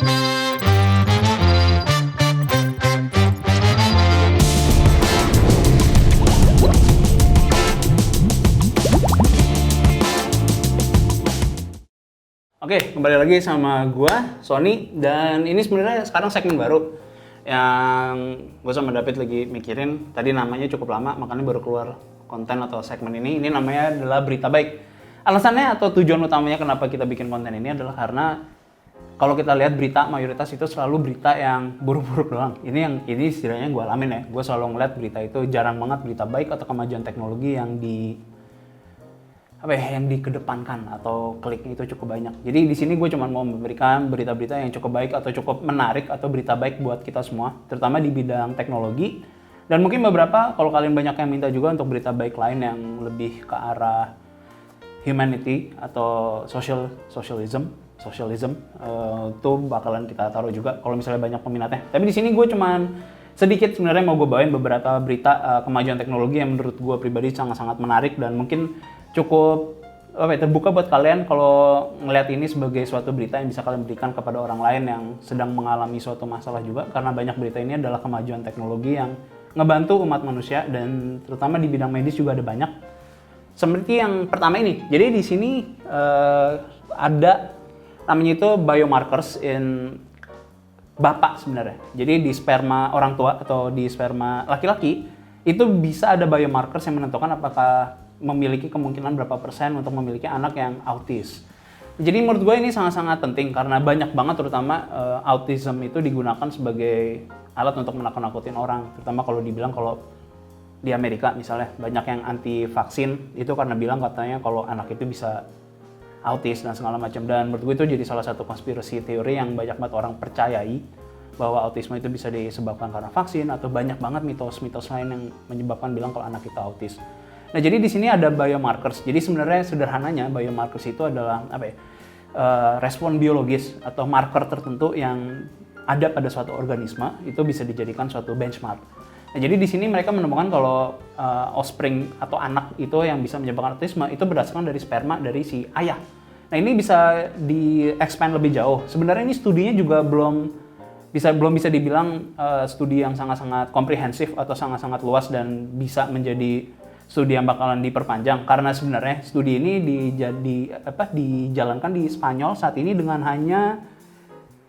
Oke, kembali lagi sama gua, Sony, dan ini sebenarnya sekarang segmen baru yang gua sama David lagi mikirin. Tadi namanya cukup lama, makanya baru keluar konten atau segmen ini. Ini namanya adalah Berita Baik. Alasannya atau tujuan utamanya kenapa kita bikin konten ini adalah karena kalau kita lihat berita, mayoritas itu selalu berita yang buruk-buruk doang. Ini istilahnya gua alamin ya. Gua selalu ngeliat berita itu jarang banget berita baik atau kemajuan teknologi yang yang dikedepankan atau kliknya itu cukup banyak. Jadi di sini gue cuma mau memberikan berita-berita yang cukup baik atau cukup menarik atau berita baik buat kita semua, terutama di bidang teknologi. Dan mungkin beberapa kalau kalian banyak yang minta juga untuk berita baik lain yang lebih ke arah humanity atau socialism itu bakalan kita taruh juga kalau misalnya banyak peminatnya. Tapi di sini gue cuman sedikit sebenarnya mau gue bawain beberapa berita kemajuan teknologi yang menurut gue pribadi sangat-sangat menarik dan mungkin cukup terbuka buat kalian kalau ngelihat ini sebagai suatu berita yang bisa kalian berikan kepada orang lain yang sedang mengalami suatu masalah juga, karena banyak berita ini adalah kemajuan teknologi yang ngebantu umat manusia dan terutama di bidang medis juga ada banyak. Seperti yang pertama ini. Jadi di sini ada namanya itu biomarkers in bapak sebenarnya. Jadi di sperma orang tua atau di sperma laki-laki itu bisa ada biomarkers yang menentukan apakah memiliki kemungkinan berapa persen untuk memiliki anak yang autis. Jadi menurut gue ini sangat-sangat penting karena banyak banget terutama autism itu digunakan sebagai alat untuk menakut-nakutin orang. Terutama kalau dibilang kalau di Amerika misalnya banyak yang anti vaksin itu karena bilang katanya kalau anak itu bisa autis dan segala macam. Dan menurut gue itu jadi salah satu konspirasi teori yang banyak banget orang percayai bahwa autisme itu bisa disebabkan karena vaksin atau banyak banget mitos-mitos lain yang menyebabkan bilang kalau anak itu autis. Nah, jadi di sini ada biomarkers. Jadi sebenarnya sederhananya biomarkers itu adalah respon biologis atau marker tertentu yang ada pada suatu organisme itu bisa dijadikan suatu benchmark. Nah, jadi di sini mereka menemukan kalau offspring atau anak itu yang bisa menyebabkan autisme itu berdasarkan dari sperma dari si ayah. Nah, ini bisa di-expand lebih jauh. Sebenarnya ini studinya juga belum bisa dibilang studi yang sangat-sangat komprehensif atau sangat-sangat luas dan bisa menjadi studi yang bakalan diperpanjang karena sebenarnya studi ini dijalankan di Spanyol saat ini dengan hanya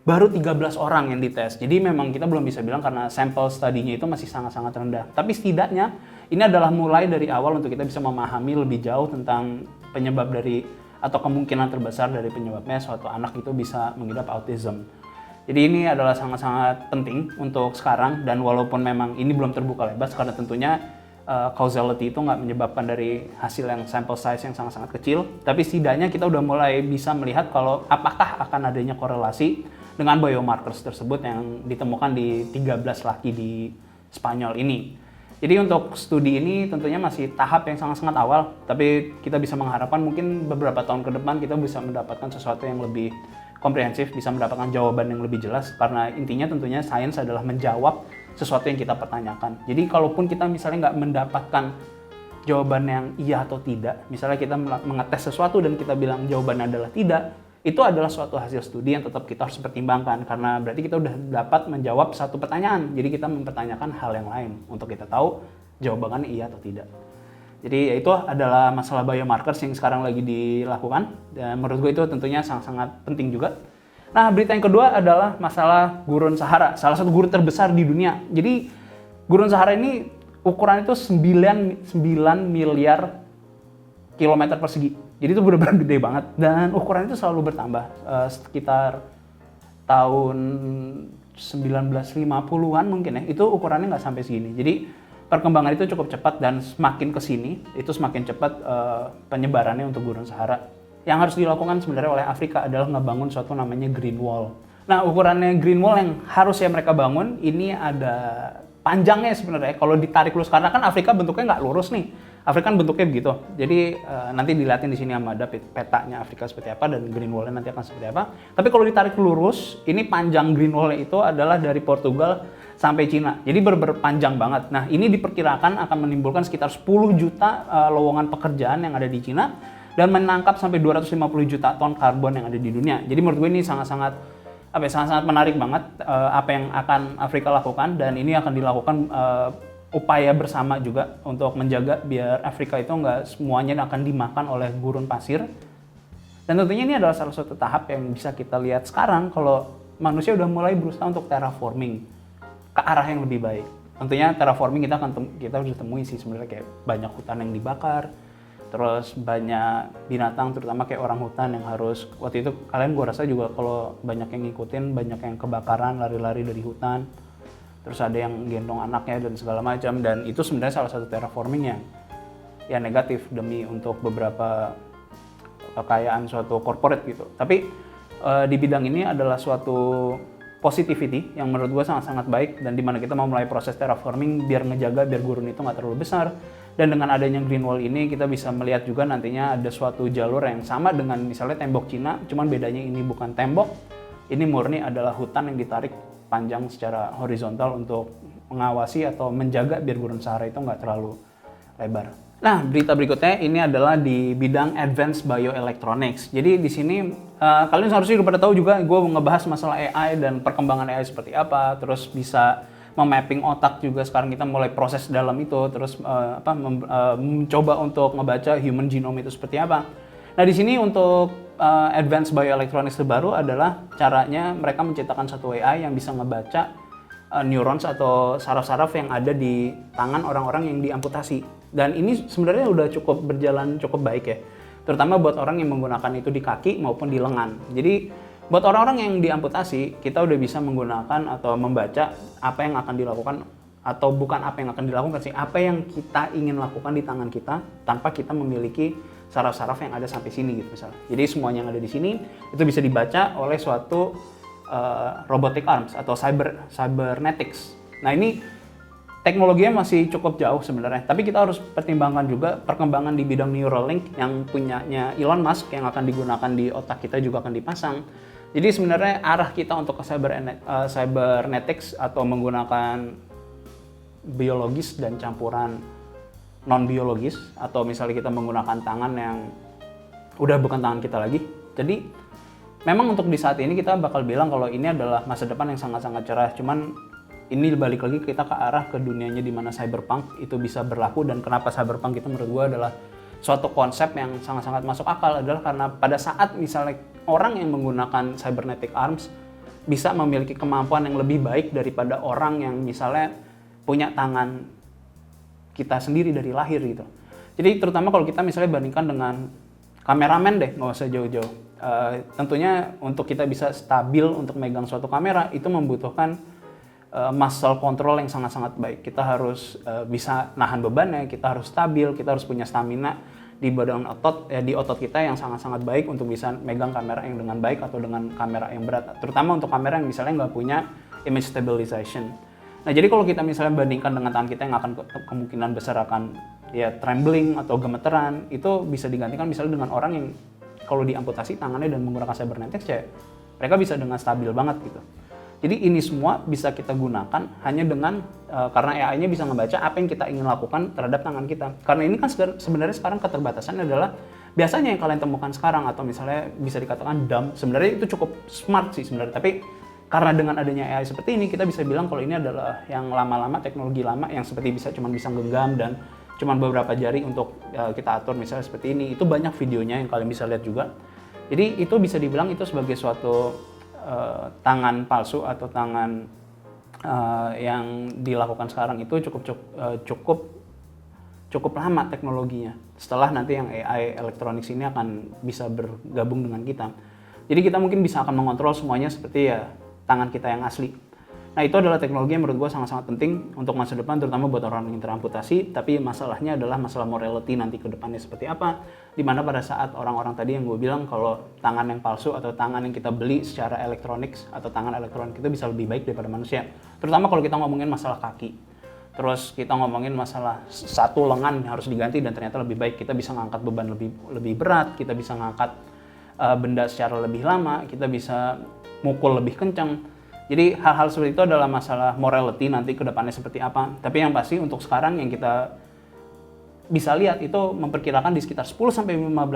baru 13 orang yang dites. Jadi memang kita belum bisa bilang karena sampel studinya itu masih sangat-sangat rendah. Tapi setidaknya ini adalah mulai dari awal untuk kita bisa memahami lebih jauh tentang penyebab dari atau kemungkinan terbesar dari penyebabnya suatu anak itu bisa mengidap autism. Jadi ini adalah sangat-sangat penting untuk sekarang dan walaupun memang ini belum terbuka lebar karena tentunya causality itu nggak menyebabkan dari hasil yang sample size yang sangat-sangat kecil, tapi setidaknya kita udah mulai bisa melihat kalau apakah akan adanya korelasi dengan biomarkers tersebut yang ditemukan di 13 laki di Spanyol ini. Jadi untuk studi ini tentunya masih tahap yang sangat-sangat awal, tapi kita bisa mengharapkan mungkin beberapa tahun ke depan kita bisa mendapatkan sesuatu yang lebih komprehensif, bisa mendapatkan jawaban yang lebih jelas karena intinya tentunya sains adalah menjawab sesuatu yang kita pertanyakan. Jadi kalaupun kita misalnya nggak mendapatkan jawaban yang iya atau tidak, misalnya kita mengetes sesuatu dan kita bilang jawabannya adalah tidak, itu adalah suatu hasil studi yang tetap kita harus pertimbangkan karena berarti kita udah dapat menjawab satu pertanyaan. Jadi kita mempertanyakan hal yang lain untuk kita tahu jawabannya iya atau tidak. Jadi itu adalah masalah biomarkers yang sekarang lagi dilakukan dan menurut gue itu tentunya sangat-sangat penting juga. Nah, berita yang kedua adalah masalah gurun Sahara, salah satu gurun terbesar di dunia. Jadi gurun Sahara ini ukuran itu 9 miliar kilometer persegi. Jadi itu benar-benar gede banget dan ukuran itu selalu bertambah. Sekitar tahun 1950-an mungkin ya, itu ukurannya nggak sampai segini. Jadi perkembangan itu cukup cepat dan semakin kesini itu semakin cepat penyebarannya untuk gurun Sahara. Yang harus dilakukan sebenarnya oleh Afrika adalah ngebangun suatu namanya Green Wall. Nah, ukurannya Green Wall yang harusnya mereka bangun ini ada panjangnya sebenarnya. Kalau ditarik lurus karena kan Afrika bentuknya nggak lurus nih. Afrika kan bentuknya begitu. Jadi nanti dilihatin di sini sama ada petanya Afrika seperti apa dan Green Wall-nya nanti akan seperti apa. Tapi kalau ditarik lurus, ini panjang Green Wall-nya itu adalah dari Portugal sampai Cina. Jadi berpanjang banget. Nah, ini diperkirakan akan menimbulkan sekitar 10 juta lowongan pekerjaan yang ada di Cina dan menangkap sampai 250 juta ton karbon yang ada di dunia. Jadi menurut gue ini sangat-sangat sangat-sangat menarik banget apa yang akan Afrika lakukan, dan ini akan dilakukan upaya bersama juga untuk menjaga biar Afrika itu nggak semuanya akan dimakan oleh gurun pasir. Dan tentunya ini adalah salah satu tahap yang bisa kita lihat sekarang kalau manusia udah mulai berusaha untuk terraforming ke arah yang lebih baik. Tentunya terraforming kita udah temui sih sebenarnya, kayak banyak hutan yang dibakar, terus banyak binatang terutama kayak orang hutan yang harus, waktu itu kalian gue rasa juga kalau banyak yang ngikutin, banyak yang kebakaran lari-lari dari hutan, terus ada yang gendong anaknya dan segala macam, dan itu sebenarnya salah satu terraforming yang negatif demi untuk beberapa kekayaan suatu corporate gitu. Tapi di bidang ini adalah suatu positivity yang menurut gue sangat-sangat baik, dan dimana kita mau mulai proses terraforming biar ngejaga biar gurun itu nggak terlalu besar. Dan dengan adanya green wall ini kita bisa melihat juga nantinya ada suatu jalur yang sama dengan misalnya tembok Cina, cuman bedanya ini bukan tembok, ini murni adalah hutan yang ditarik panjang secara horizontal untuk mengawasi atau menjaga biar gurun Sahara itu nggak terlalu lebar. Nah, berita berikutnya ini adalah di bidang advanced bioelectronics. Jadi di sini kalian harusnya udah pada tahu juga, gue ngebahas masalah AI dan perkembangan AI seperti apa, terus bisa memapping otak juga. Sekarang kita mulai proses dalam itu, terus mencoba untuk ngebaca human genome itu seperti apa. Nah, di sini untuk advanced bioelectronics terbaru adalah caranya mereka menciptakan satu AI yang bisa ngebaca neurons atau saraf-saraf yang ada di tangan orang-orang yang diamputasi. Dan ini sebenarnya udah cukup berjalan cukup baik ya, terutama buat orang yang menggunakan itu di kaki maupun di lengan. Jadi buat orang-orang yang diamputasi, kita udah bisa menggunakan atau membaca apa yang akan dilakukan, atau bukan apa yang akan dilakukan sih, apa yang kita ingin lakukan di tangan kita tanpa kita memiliki saraf-saraf yang ada sampai sini gitu misalnya. Jadi semuanya yang ada di sini itu bisa dibaca oleh suatu robotic arms atau cybernetics. Nah, ini teknologinya masih cukup jauh sebenarnya, tapi kita harus pertimbangkan juga perkembangan di bidang Neuralink yang punyanya Elon Musk yang akan digunakan di otak kita juga akan dipasang. Jadi sebenarnya arah kita untuk ke cybernetics atau menggunakan biologis dan campuran non biologis, atau misalnya kita menggunakan tangan yang udah bukan tangan kita lagi. Jadi memang untuk di saat ini kita bakal bilang kalau ini adalah masa depan yang sangat-sangat cerah. Cuman ini balik lagi kita ke arah ke dunianya di mana cyberpunk itu bisa berlaku. Dan kenapa cyberpunk itu menurut gue adalah suatu konsep yang sangat-sangat masuk akal adalah karena pada saat misalnya orang yang menggunakan cybernetic arms bisa memiliki kemampuan yang lebih baik daripada orang yang misalnya punya tangan kita sendiri dari lahir gitu. Jadi terutama kalau kita misalnya bandingkan dengan kameramen deh, nggak usah jauh-jauh. Tentunya untuk kita bisa stabil untuk megang suatu kamera itu membutuhkan muscle control yang sangat-sangat baik. Kita harus bisa nahan bebannya, kita harus stabil, kita harus punya stamina di badan otot, di otot kita yang sangat-sangat baik untuk bisa megang kamera yang dengan baik atau dengan kamera yang berat. Terutama untuk kamera yang misalnya nggak punya image stabilization. Nah, jadi kalau kita misalnya bandingkan dengan tangan kita yang akan kemungkinan besar akan ya trembling atau gemeteran, itu bisa digantikan misalnya dengan orang yang kalau diamputasi tangannya dan menggunakan cybernetics ya mereka bisa dengan stabil banget gitu. Jadi ini semua bisa kita gunakan hanya dengan karena AI-nya bisa ngebaca apa yang kita ingin lakukan terhadap tangan kita. Karena ini kan sebenarnya sekarang keterbatasannya adalah biasanya yang kalian temukan sekarang atau misalnya bisa dikatakan dumb, sebenarnya itu cukup smart sih sebenarnya. Tapi karena dengan adanya AI seperti ini kita bisa bilang kalau ini adalah yang lama-lama, teknologi lama yang seperti bisa genggam dan cuman beberapa jari untuk kita atur misalnya seperti ini. Itu banyak videonya yang kalian bisa lihat juga. Jadi itu bisa dibilang itu sebagai suatu tangan palsu atau tangan yang dilakukan sekarang itu cukup lama teknologinya. Setelah nanti yang AI electronics ini akan bisa bergabung dengan kita. Jadi kita mungkin bisa akan mengontrol semuanya seperti ya tangan kita yang asli. Nah, itu adalah teknologi yang menurut gue sangat-sangat penting untuk masa depan, terutama buat orang yang teramputasi. Tapi masalahnya adalah masalah morality nanti ke depannya seperti apa. Dimana pada saat orang-orang tadi yang gue bilang kalau tangan yang palsu atau tangan yang kita beli secara elektronik atau tangan elektronik itu bisa lebih baik daripada manusia. Terutama kalau kita ngomongin masalah kaki. Terus kita ngomongin masalah satu lengan harus diganti dan ternyata lebih baik. Kita bisa ngangkat beban lebih berat, kita bisa ngangkat benda secara lebih lama, kita bisa mukul lebih kencang. Jadi hal-hal seperti itu adalah masalah morality nanti ke depannya seperti apa. Tapi yang pasti untuk sekarang yang kita bisa lihat itu memperkirakan di sekitar 10-15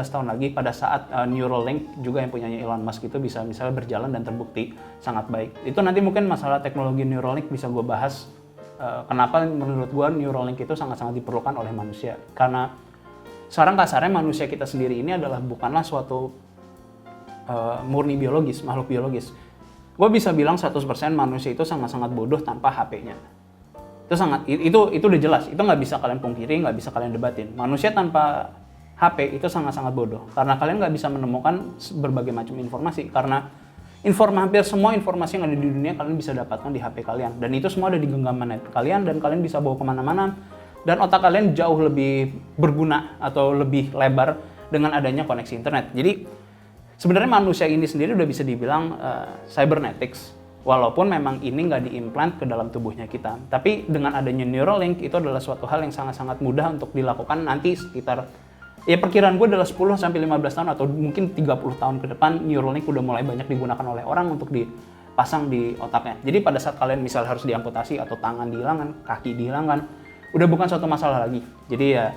tahun lagi pada saat Neuralink juga yang punyanya Elon Musk itu bisa misalnya berjalan dan terbukti sangat baik. Itu nanti mungkin masalah teknologi Neuralink bisa gue bahas, kenapa menurut gue Neuralink itu sangat-sangat diperlukan oleh manusia. Karena sekarang kasarnya manusia kita sendiri ini adalah bukanlah suatu murni biologis, makhluk biologis. Gue bisa bilang 100% manusia itu sangat-sangat bodoh tanpa HP-nya. Itu udah jelas, itu nggak bisa kalian pungkiri, nggak bisa kalian debatin. Manusia tanpa HP itu sangat-sangat bodoh karena kalian nggak bisa menemukan berbagai macam informasi, karena hampir semua informasi yang ada di dunia kalian bisa dapatkan di HP kalian, dan itu semua ada di genggaman kalian dan kalian bisa bawa kemana-mana, dan otak kalian jauh lebih berguna atau lebih lebar dengan adanya koneksi internet. Jadi sebenarnya manusia ini sendiri udah bisa dibilang cybernetics. Walaupun memang ini nggak diimplant ke dalam tubuhnya kita. Tapi dengan adanya Neuralink itu adalah suatu hal yang sangat-sangat mudah untuk dilakukan nanti sekitar, ya perkiraan gue adalah 10-15 tahun atau mungkin 30 tahun ke depan Neuralink udah mulai banyak digunakan oleh orang untuk dipasang di otaknya. Jadi pada saat kalian misal harus diamputasi atau tangan dihilangkan, kaki dihilangkan, udah bukan suatu masalah lagi. Jadi ya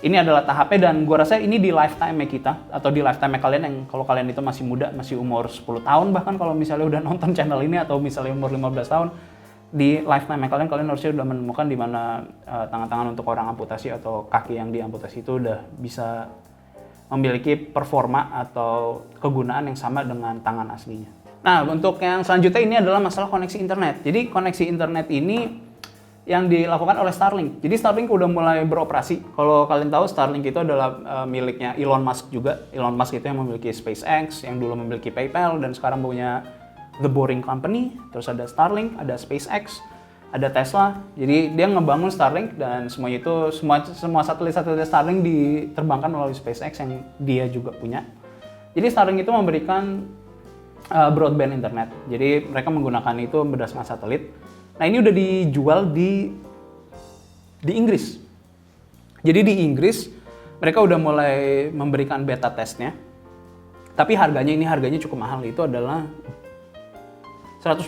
ini adalah tahapnya, dan gue rasa ini di lifetime kita atau di lifetime kalian yang kalau kalian itu masih muda, masih umur 10 tahun bahkan kalau misalnya udah nonton channel ini, atau misalnya umur 15 tahun, di lifetime kalian harusnya udah menemukan di mana tangan-tangan untuk orang amputasi atau kaki yang diamputasi itu udah bisa memiliki performa atau kegunaan yang sama dengan tangan aslinya. Nah, untuk yang selanjutnya ini adalah masalah koneksi internet. Jadi koneksi internet ini yang dilakukan oleh Starlink. Jadi Starlink udah mulai beroperasi. Kalau kalian tahu, Starlink itu adalah miliknya Elon Musk juga. Elon Musk itu yang memiliki SpaceX, yang dulu memiliki PayPal, dan sekarang punya The Boring Company. Terus ada Starlink, ada SpaceX, ada Tesla. Jadi dia ngebangun Starlink, dan semuanya itu semua satelit-satelit Starlink diterbangkan melalui SpaceX yang dia juga punya. Jadi Starlink itu memberikan broadband internet. Jadi mereka menggunakan itu berdasarkan satelit. Nah, ini udah dijual di Inggris. Jadi di Inggris mereka udah mulai memberikan beta testnya. Tapi harganya cukup mahal. Itu adalah $120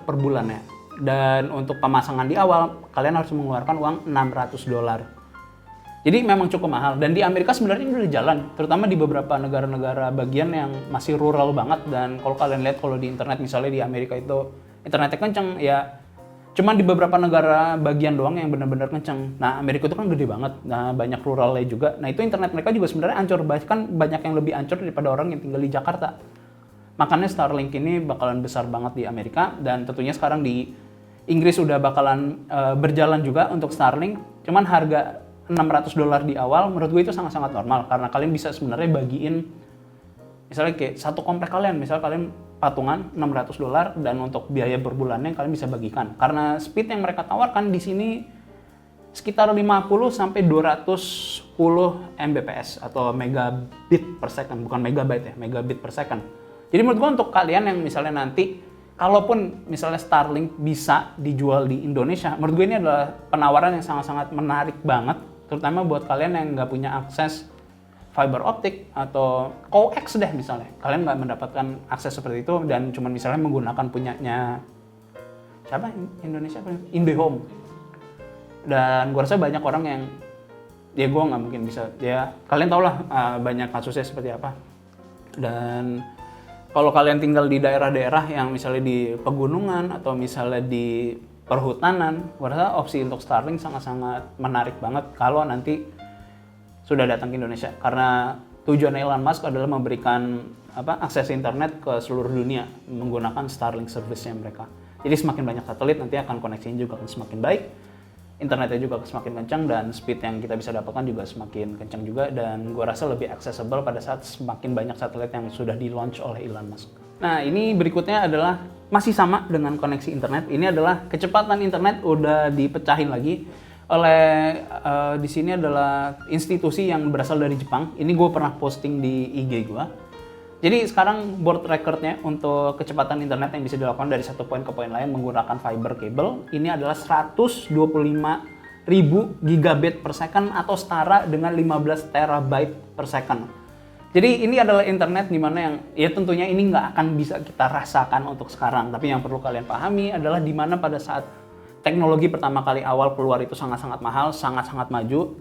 per bulannya. Dan untuk pemasangan di awal kalian harus mengeluarkan uang $600. Jadi memang cukup mahal. Dan di Amerika sebenarnya ini udah jalan, terutama di beberapa negara-negara bagian yang masih rural banget. Dan kalau kalian lihat kalau di internet misalnya di Amerika itu internetnya kenceng, ya cuman di beberapa negara bagian doang yang benar-benar kenceng. Nah, Amerika itu kan gede banget. Nah, banyak ruralnya juga. Nah, itu internet mereka juga sebenarnya hancur. Bahkan banyak yang lebih hancur daripada orang yang tinggal di Jakarta. Makanya Starlink ini bakalan besar banget di Amerika. Dan tentunya sekarang di Inggris udah bakalan berjalan juga untuk Starlink. Cuman harga $600 di awal menurut gue itu sangat-sangat normal. Karena kalian bisa sebenarnya bagiin, misalnya kayak satu komplek kalian. Misalnya kalian patungan $600, dan untuk biaya berbulannya kalian bisa bagikan. Karena speed yang mereka tawarkan di sini sekitar 50 sampai 210 Mbps atau megabit per second, bukan megabyte ya, megabit per second. Jadi menurut gua untuk kalian yang misalnya nanti kalaupun misalnya Starlink bisa dijual di Indonesia, menurut gue ini adalah penawaran yang sangat-sangat menarik banget, terutama buat kalian yang nggak punya akses fiber optik atau coax deh misalnya. Kalian nggak mendapatkan akses seperti itu dan cuma misalnya menggunakan punyanya siapa Indonesia, IndiHome. Dan gue rasa banyak orang yang, ya gue nggak mungkin bisa, ya kalian tau lah banyak kasusnya seperti apa. Dan kalau kalian tinggal di daerah-daerah yang misalnya di pegunungan atau misalnya di perhutanan, gue rasa opsi untuk Starlink sangat-sangat menarik banget kalau nanti sudah datang ke Indonesia, karena tujuan Elon Musk adalah memberikan akses internet ke seluruh dunia menggunakan Starlink service-nya mereka. Jadi semakin banyak satelit nanti akan koneksinya juga akan semakin baik, internetnya juga semakin kencang, dan speed yang kita bisa dapatkan juga semakin kencang juga, dan gua rasa lebih accessible pada saat semakin banyak satelit yang sudah di-launch oleh Elon Musk. Nah, ini berikutnya adalah masih sama dengan koneksi internet. Ini adalah kecepatan internet udah dipecahin lagi oleh di sini adalah institusi yang berasal dari Jepang. Ini gue pernah posting di IG gue. Jadi sekarang world recordnya untuk kecepatan internet yang bisa dilakukan dari satu poin ke poin lain menggunakan fiber cable ini adalah 125.000 gigabit per second atau setara dengan 15 terabyte per second. Jadi ini adalah internet di mana yang ya tentunya ini nggak akan bisa kita rasakan untuk sekarang. Tapi yang perlu kalian pahami adalah di mana pada saat teknologi pertama kali awal keluar itu sangat-sangat mahal, sangat-sangat maju.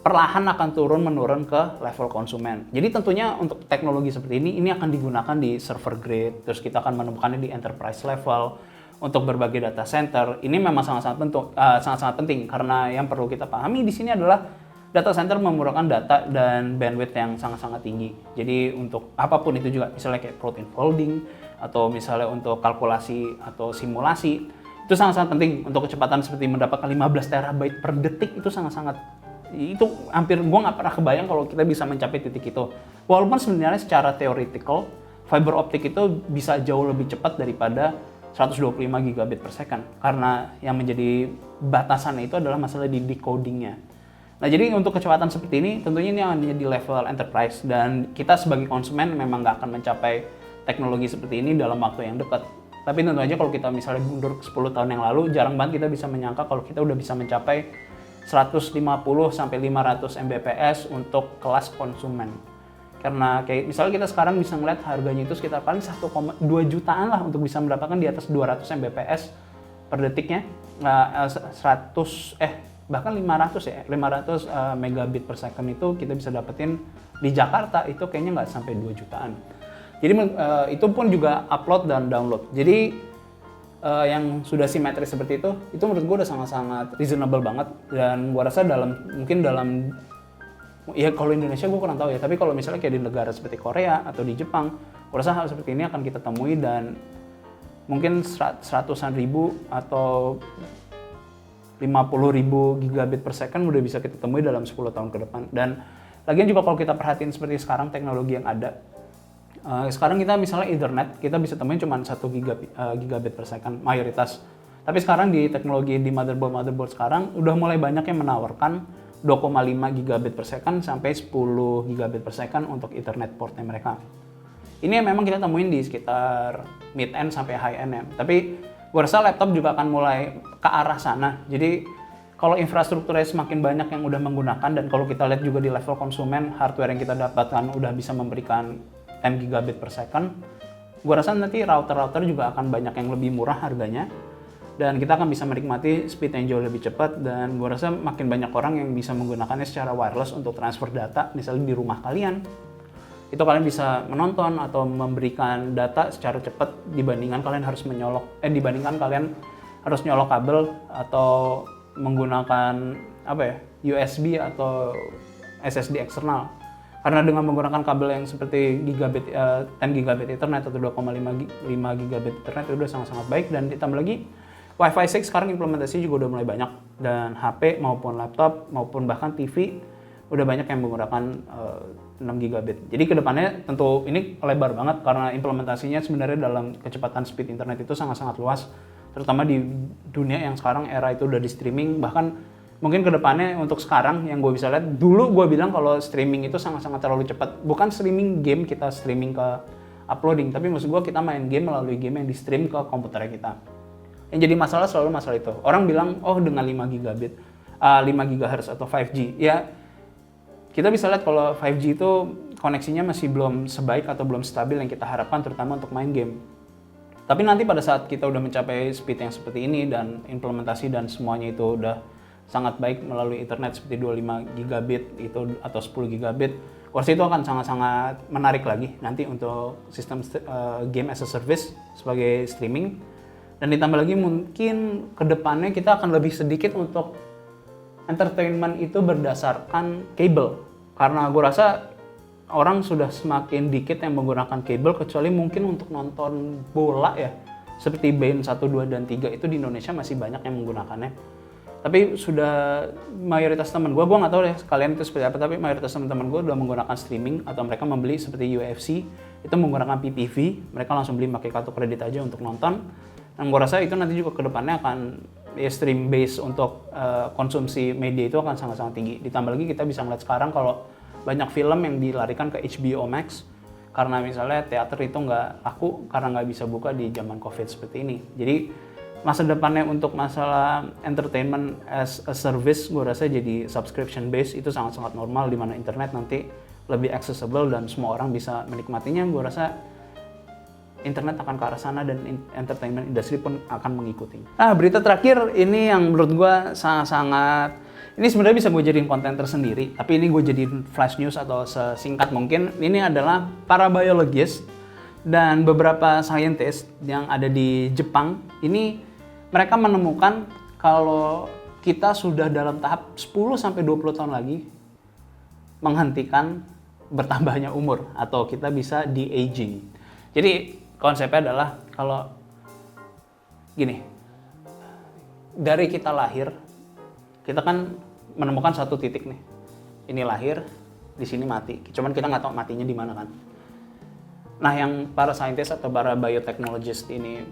perlahan akan turun-menurun ke level konsumen. Jadi tentunya untuk teknologi seperti ini akan digunakan di server grade, terus kita akan menemukannya di enterprise level, untuk berbagai data center. Ini memang sangat-sangat penting karena yang perlu kita pahami di sini adalah data center memerlukan data dan bandwidth yang sangat-sangat tinggi. Jadi untuk apapun itu juga, misalnya kayak protein folding, atau misalnya untuk kalkulasi atau simulasi, itu sangat-sangat penting untuk kecepatan seperti mendapatkan 15 terabyte per detik. Itu sangat-sangat, itu hampir gue nggak pernah kebayang kalau kita bisa mencapai titik itu. Walaupun sebenarnya secara theoretical fiber optic itu bisa jauh lebih cepat daripada 125 gigabit per second, karena yang menjadi batasannya itu adalah masalah di decodingnya. Nah, jadi untuk kecepatan seperti ini tentunya ini hanya di level enterprise, dan kita sebagai konsumen memang nggak akan mencapai teknologi seperti ini dalam waktu yang dekat. Tapi tentu aja kalau kita misalnya mundur 10 tahun yang lalu, jarang banget kita bisa menyangka kalau kita udah bisa mencapai 150 sampai 500 Mbps untuk kelas konsumen. Karena kayak misalnya kita sekarang bisa ngeliat harganya itu sekitar paling 1,2 jutaan lah untuk bisa mendapatkan di atas 200 Mbps per detiknya. 500 megabit per second itu kita bisa dapetin di Jakarta itu kayaknya nggak sampai 2 jutaan. Jadi itu pun juga upload dan download. Jadi yang sudah simetris seperti itu menurut gue udah sangat-sangat reasonable banget, dan gue rasa mungkin dalam ya kalau Indonesia gue kurang tahu ya, tapi kalau misalnya kayak di negara seperti Korea atau di Jepang, gue rasa hal seperti ini akan kita temui, dan mungkin seratusan ribu atau 50.000 gigabit per second udah bisa kita temui dalam 10 tahun ke depan. Dan lagian juga kalau kita perhatiin seperti sekarang teknologi yang ada, sekarang kita misalnya Ethernet kita bisa temuin cuma 1 gigabit per second mayoritas. Tapi sekarang di teknologi di motherboard sekarang udah mulai banyak yang menawarkan 2,5 gigabit per second sampai 10 gigabit per second untuk Ethernet portnya mereka. Ini yang memang kita temuin di sekitar mid-end sampai high-end ya. Tapi gue rasa laptop juga akan mulai ke arah sana. Jadi kalau infrastrukturnya semakin banyak yang udah menggunakan, dan kalau kita lihat juga di level konsumen, hardware yang kita dapatkan udah bisa memberikan 10 gigabit per second, gue rasa nanti router-router juga akan banyak yang lebih murah harganya, dan kita akan bisa menikmati speed yang jauh lebih cepat. Dan gue rasa makin banyak orang yang bisa menggunakannya secara wireless untuk transfer data, misalnya di rumah kalian. Itu kalian bisa menonton atau memberikan data secara cepat dibandingkan kalian harus nyolok kabel atau menggunakan USB atau SSD eksternal. Karena dengan menggunakan kabel yang seperti 10 gigabit Ethernet atau 2,5 gigabit Ethernet itu udah sangat-sangat baik, dan ditambah lagi Wi-Fi 6 sekarang implementasi juga udah mulai banyak, dan HP maupun laptop maupun bahkan TV udah banyak yang menggunakan 6 gigabit. Jadi kedepannya tentu ini lebar banget karena implementasinya sebenarnya dalam kecepatan speed internet itu sangat-sangat luas, terutama di dunia yang sekarang era itu udah di streaming. Bahkan mungkin kedepannya untuk sekarang yang gue bisa lihat, dulu gue bilang kalau streaming itu sangat-sangat terlalu cepat. Bukan streaming game kita streaming ke uploading, tapi maksud gue kita main game melalui game yang di stream ke komputer kita. Yang jadi masalah selalu masalah itu. Orang bilang, oh dengan 5 gigabit, 5 GHz atau 5G. Ya, kita bisa lihat kalau 5G itu koneksinya masih belum sebaik atau belum stabil yang kita harapkan, terutama untuk main game. Tapi nanti pada saat kita udah mencapai speed yang seperti ini, dan implementasi dan semuanya itu udah sangat baik melalui Ethernet seperti 25 gigabit itu atau 10 gigabit, kursi itu akan sangat-sangat menarik lagi nanti untuk sistem game as a service sebagai streaming. Dan ditambah lagi mungkin kedepannya kita akan lebih sedikit untuk entertainment itu berdasarkan kabel. Karena gue rasa orang sudah semakin dikit yang menggunakan kabel, kecuali mungkin untuk nonton bola ya. Seperti Bein 1, 2, dan 3 itu di Indonesia masih banyak yang menggunakannya. Tapi sudah mayoritas teman gue nggak tahu deh kalian itu seperti apa, tapi mayoritas teman-teman gue udah menggunakan streaming atau mereka membeli seperti UFC, itu menggunakan PPV, mereka langsung beli pakai kartu kredit aja untuk nonton. Dan gue rasa itu nanti juga kedepannya akan stream base untuk konsumsi media itu akan sangat-sangat tinggi. Ditambah lagi kita bisa ngeliat sekarang kalau banyak film yang dilarikan ke HBO Max karena misalnya teater itu nggak laku karena nggak bisa buka di zaman COVID seperti ini. Jadi masa depannya untuk masalah entertainment as a service gue rasa jadi subscription base itu sangat-sangat normal, di mana internet nanti lebih accessible dan semua orang bisa menikmatinya. Gue rasa internet akan ke arah sana dan entertainment industry pun akan mengikuti. Nah, berita terakhir ini yang menurut gue sangat-sangat Ini sebenarnya bisa gue jadiin konten tersendiri, tapi ini gue jadiin flash news atau sesingkat mungkin. Ini adalah para biologis dan beberapa scientist yang ada di Jepang. Ini mereka menemukan kalau kita sudah dalam tahap 10-20 tahun lagi menghentikan bertambahnya umur atau kita bisa de-aging. Jadi konsepnya adalah kalau gini, dari kita lahir, kita kan menemukan satu titik nih. Ini lahir, di sini mati. Cuman kita nggak tahu matinya di mana kan. Nah, yang para saintis atau para biotechnologist ini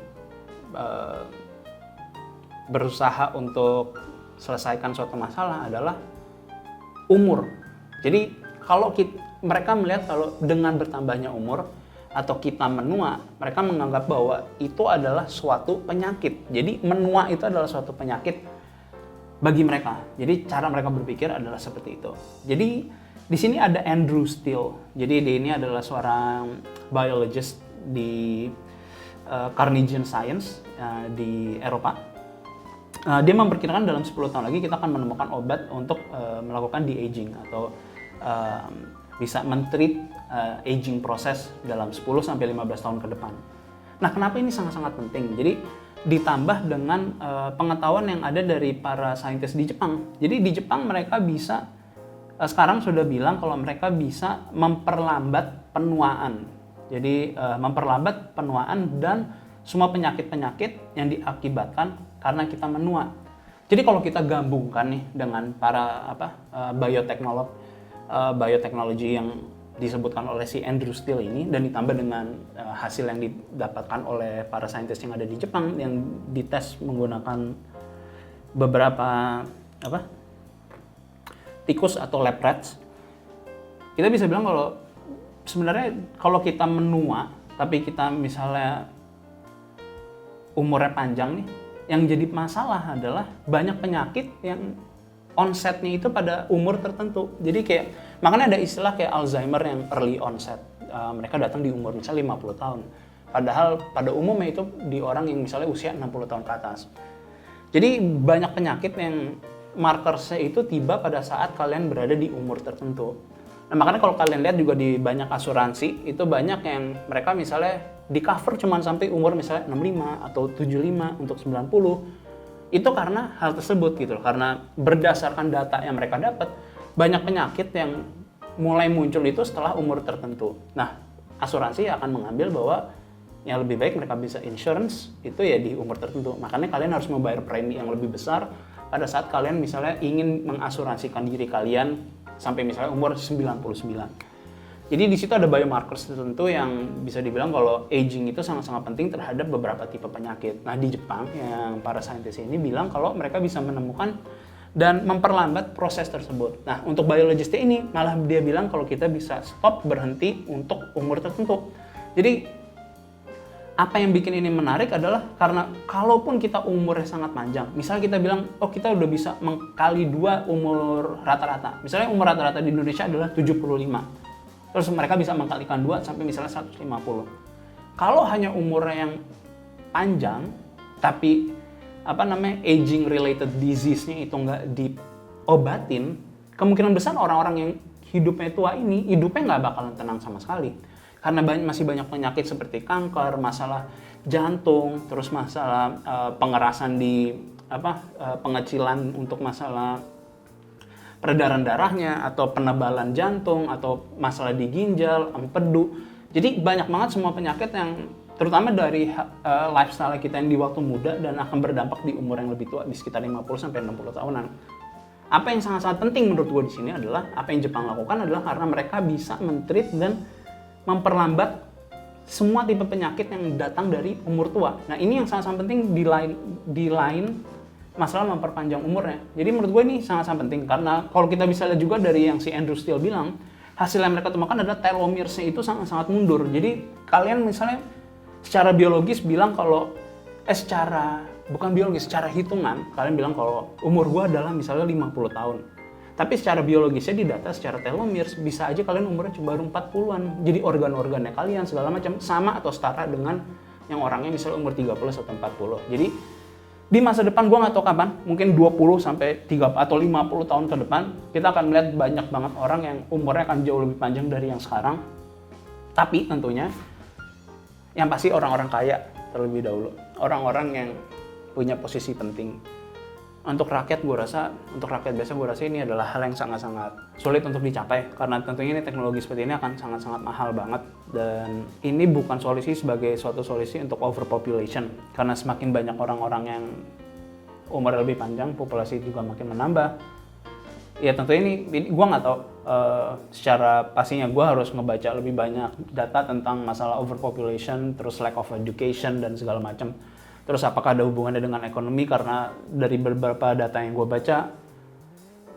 berusaha untuk selesaikan suatu masalah adalah umur. Jadi kalau mereka melihat kalau dengan bertambahnya umur atau kita menua, mereka menganggap bahwa itu adalah suatu penyakit. Jadi menua itu adalah suatu penyakit bagi mereka. Jadi cara mereka berpikir adalah seperti itu. Jadi di sini ada Andrew Steele. Jadi dia ini adalah seorang biologist di Carnegie Science di Eropa. Dia memperkirakan dalam 10 tahun lagi kita akan menemukan obat untuk melakukan de-aging atau bisa men-treat aging proses dalam 10-15 tahun ke depan. Nah, kenapa ini sangat-sangat penting? Jadi ditambah dengan pengetahuan yang ada dari para saintis di Jepang. Jadi di Jepang mereka bisa sekarang sudah bilang kalau mereka bisa memperlambat penuaan. Jadi memperlambat penuaan dan semua penyakit-penyakit yang diakibatkan karena kita menua. Jadi kalau kita gabungkan nih dengan para bioteknologi yang disebutkan oleh si Andrew Steele ini dan ditambah dengan hasil yang didapatkan oleh para saintis yang ada di Jepang yang dites menggunakan beberapa tikus atau lab rats, kita bisa bilang kalau sebenarnya kalau kita menua tapi kita misalnya umurnya panjang nih, yang jadi masalah adalah banyak penyakit yang onsetnya itu pada umur tertentu. Jadi kayak makanya ada istilah kayak Alzheimer yang early onset. Mereka datang di umur misalnya 50 tahun. Padahal pada umumnya itu di orang yang misalnya usia 60 tahun ke atas. Jadi banyak penyakit yang markersnya itu tiba pada saat kalian berada di umur tertentu. Nah, makanya kalau kalian lihat juga di banyak asuransi itu banyak yang mereka misalnya di cover cuma sampai umur misalnya 65 atau 75 untuk 90. Itu karena hal tersebut gitu loh. Karena berdasarkan data yang mereka dapat, banyak penyakit yang mulai muncul itu setelah umur tertentu. Nah, asuransi akan mengambil bahwa yang lebih baik mereka bisa insurance itu ya di umur tertentu. Makanya kalian harus membayar premi yang lebih besar pada saat kalian misalnya ingin mengasuransikan diri kalian sampai misalnya umur 99. Jadi di situ ada biomarkers tertentu yang bisa dibilang kalau aging itu sangat-sangat penting terhadap beberapa tipe penyakit. Nah, di Jepang yang para saintis ini bilang kalau mereka bisa menemukan dan memperlambat proses tersebut. Nah, untuk biologisnya ini malah dia bilang kalau kita bisa stop berhenti untuk umur tertentu. Jadi apa yang bikin ini menarik adalah karena kalaupun kita umurnya sangat panjang, misalnya kita bilang, oh kita udah bisa mengkali 2 umur rata-rata. Misalnya umur rata-rata di Indonesia adalah 75. Terus mereka bisa mengkalikan 2 sampai misalnya 150. Kalau hanya umurnya yang panjang, tapi aging related disease-nya itu nggak diobatin, kemungkinan besar orang-orang yang hidupnya tua ini, hidupnya nggak bakalan tenang sama sekali. Karena masih banyak penyakit seperti kanker, masalah jantung, terus masalah pengerasan di pengecilan untuk masalah peredaran darahnya atau penebalan jantung atau masalah di ginjal, empedu. Jadi banyak banget semua penyakit yang terutama dari lifestyle kita yang di waktu muda dan akan berdampak di umur yang lebih tua di sekitar 50 sampai 60 tahunan. Apa yang sangat-sangat penting menurut gue di sini adalah apa yang Jepang lakukan adalah karena mereka bisa men-treat dan memperlambat semua tipe penyakit yang datang dari umur tua. Nah, ini yang sangat-sangat penting di lain masalah memperpanjang umurnya. Jadi menurut gue ini sangat-sangat penting karena kalau kita bisa lihat juga dari yang si Andrew Steele bilang, hasil yang mereka temukan adalah telomeres-nya itu sangat-sangat mundur. Jadi kalian misalnya secara biologis bilang kalau secara hitungan kalian bilang kalau umur gue adalah misalnya 50 tahun. Tapi secara biologisnya didata secara telomeres bisa aja kalian umurnya cuma baru 40-an. Jadi organ-organnya kalian segala macam sama atau setara dengan yang orangnya misalnya umur 30 atau 40. Jadi di masa depan gue nggak tahu kapan, mungkin 20 sampai 30 atau 50 tahun ke depan, kita akan melihat banyak banget orang yang umurnya akan jauh lebih panjang dari yang sekarang. Tapi tentunya, yang pasti orang-orang kaya terlebih dahulu. Orang-orang yang punya posisi penting. Untuk rakyat biasa gue rasa ini adalah hal yang sangat-sangat sulit untuk dicapai. Karena tentunya ini teknologi seperti ini akan sangat-sangat mahal banget. Dan ini bukan solusi sebagai suatu solusi untuk overpopulation. Karena semakin banyak orang-orang yang umur lebih panjang, populasi juga makin menambah. Ya tentunya ini gue nggak tahu secara pastinya gue harus ngebaca lebih banyak data tentang masalah overpopulation, terus lack of education dan segala macam. Terus apakah ada hubungannya dengan ekonomi, karena dari beberapa data yang gue baca,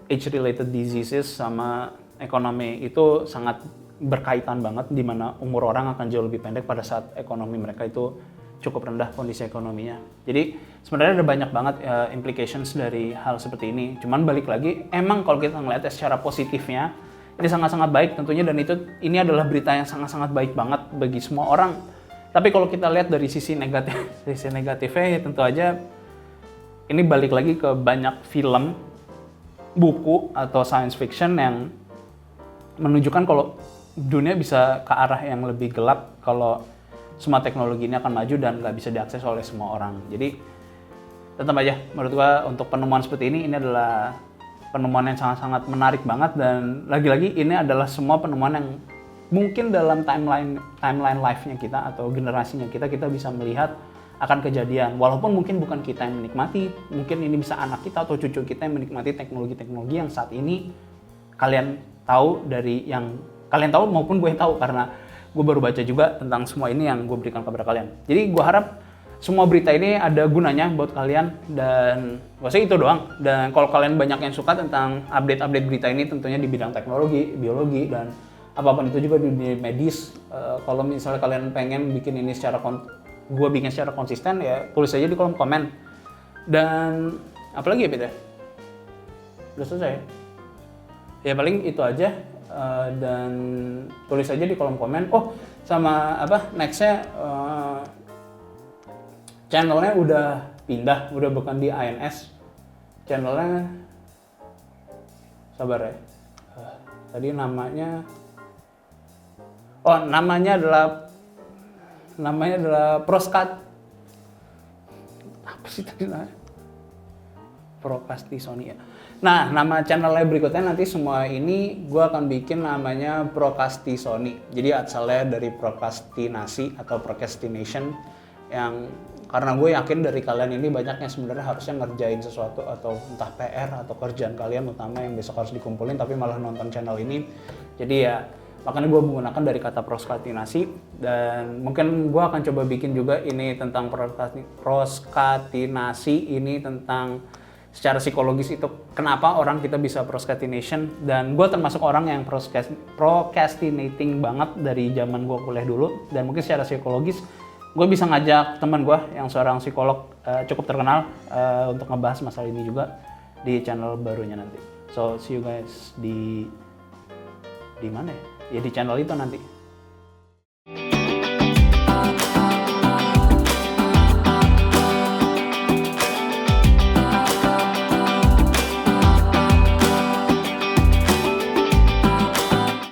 age-related diseases sama ekonomi itu sangat berkaitan banget, di mana umur orang akan jauh lebih pendek pada saat ekonomi mereka itu cukup rendah kondisi ekonominya. Jadi sebenarnya ada banyak banget implications dari hal seperti ini. Cuman balik lagi, emang kalau kita ngeliatnya secara positifnya, ini sangat-sangat baik tentunya, dan ini adalah berita yang sangat-sangat baik banget bagi semua orang. Tapi kalau kita lihat dari sisi negatifnya ya tentu aja ini balik lagi ke banyak film, buku atau science fiction yang menunjukkan kalau dunia bisa ke arah yang lebih gelap kalau semua teknologi ini akan maju dan nggak bisa diakses oleh semua orang. Jadi tetap aja menurut gua untuk penemuan seperti ini adalah penemuan yang sangat-sangat menarik banget, dan lagi-lagi ini adalah semua penemuan yang mungkin dalam timeline life-nya kita atau generasinya kita bisa melihat akan kejadian. Walaupun mungkin bukan kita yang menikmati, mungkin ini bisa anak kita atau cucu kita yang menikmati teknologi-teknologi yang saat ini kalian tahu maupun gue tahu, karena gue baru baca juga tentang semua ini yang gue berikan kepada kalian. Jadi gue harap semua berita ini ada gunanya buat kalian, dan gue rasa itu doang. Dan kalau kalian banyak yang suka tentang update-update berita ini, tentunya di bidang teknologi, biologi, dan apapun itu juga di medis, kalau misalnya kalian pengen bikin ini gue bikin secara konsisten, ya tulis aja di kolom komen. Dan apalagi ya Peter? Udah selesai? Ya paling itu aja, dan tulis aja di kolom komen. Oh sama nextnya channelnya udah pindah, udah bukan di INS. Channelnya sabar ya. Tadi namanya adalah Proskat. Apa sih tadi namanya? Procrastisoni ya. Nah, nama channelnya berikutnya nanti semua ini gue akan bikin namanya Procrastisoni. Jadi asalnya dari prokrastinasi atau procrastination, yang karena gue yakin dari kalian ini banyak yang sebenarnya harusnya ngerjain sesuatu atau entah PR atau kerjaan kalian utama yang besok harus dikumpulin, tapi malah nonton channel ini. Jadi ya makanya gue menggunakan dari kata prokrastinasi, dan mungkin gue akan coba bikin juga ini tentang prokrastinasi ini tentang secara psikologis itu kenapa orang kita bisa procrastination. Dan gue termasuk orang yang procrastinating banget dari zaman gue kuliah dulu, dan mungkin secara psikologis gue bisa ngajak teman gue yang seorang psikolog cukup terkenal untuk ngebahas masalah ini juga di channel barunya nanti. So see you guys di mana ya? Ya di channel itu nanti.